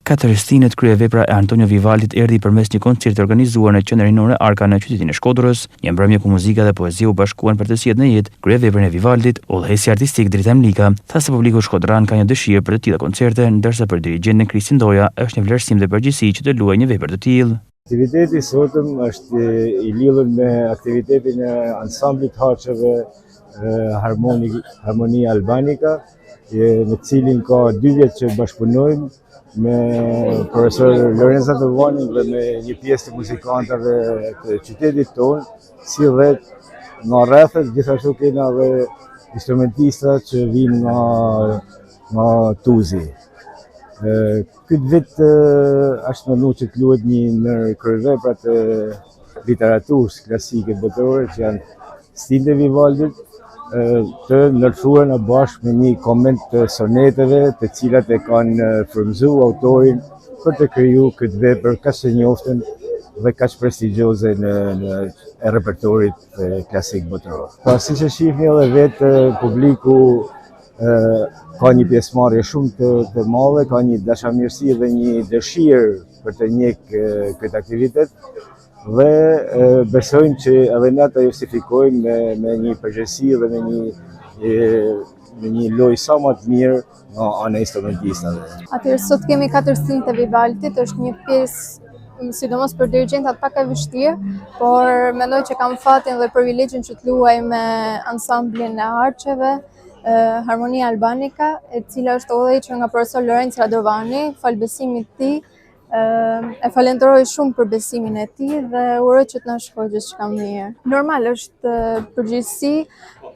Katërstinët kryevepra e Antonio Vivaldit erdhi përmes një koncerti organizuar në qendrën rinore Arka në qytetin e Shkodrës, një mbrëmje ku muzika dhe poezia u bashkuan për të sjellë në jetë kryeveprën e Vivaldit. Udhëheqësi artistik Drita Mlika tha se publiku shkodran ka një dëshirë për të tilla koncerte, ndërsa për dirigjentin Kristin Doja është një vlerësim dhe përgjegjësi që të luajë një vepër të tillë. Aktiviteti sotëm është i lidhur me aktivitetin e ansamblit harçeve Harmonia Albanika, me cilin ka 2 vjet që bashkëpunojmë me profesor Lorenza Tëvanin dhe me një pjesë të muzikantëve të qytetit tonë, si dhe nga rrethet, gjithashtu kena dhe instrumentista që vinë nga Tuzi. Këtë vit është menduar që të luhet një ndër kryeveprat e literaturës klasike botërore që janë Stilët e Vivaldit, të ndërthuar në bashkë me një koment të soneteve të cilat e kanë frymëzuar autorin për të kriju këtë vepër kaq të njoftën dhe kaq prestigjioze në repertorit klasik botëror. Siç e shihni edhe vetë publiku ka një pjesëmarrje shumë të madhe, ka një dashamirësi dhe një dëshirë për të njeh këtë aktivitet dhe besojmë që edhe ne ta justifikojmë me një përgjegjësi dhe me një lojë sa më të mirë nga ana instrumentistave. Atëherë sot kemi Katërstinët e Vivaldit, është një pjesë sidomos për dirigjentat pak e vështirë, por mendoj që kam fatin dhe privilegjin që të luaj me ansamblin e harçeve Harmonia Albanika, e cila është udhëhequr nga profesor Lorenzo Radovani, fal besimit të tij. E falenderoj shumë për besimin e tij dhe uroj që të na shkojë gjithçka mirë. Normal është përgjegjësi,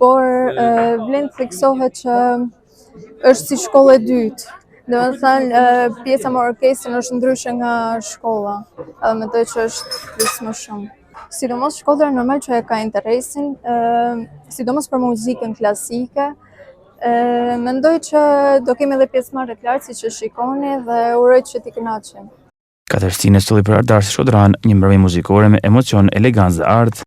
por vlen të theksohet që është si shkollë e dytë. Domethënë pjesa me orkestrën është ndryshe nga shkolla, edhe mendoj që është plus më shumë. Sidomos Shkodra normal që e ka interesin, sidomos për muzikën klasike. Mendoj që do kemi edhe pjesëmarrje të lartë siç e shikoni dhe uroj që t'i kënaqem. Katërstinët solli për Ardars Shkodran, një mbrëmje muzikore me emocion, elegancë dhe art.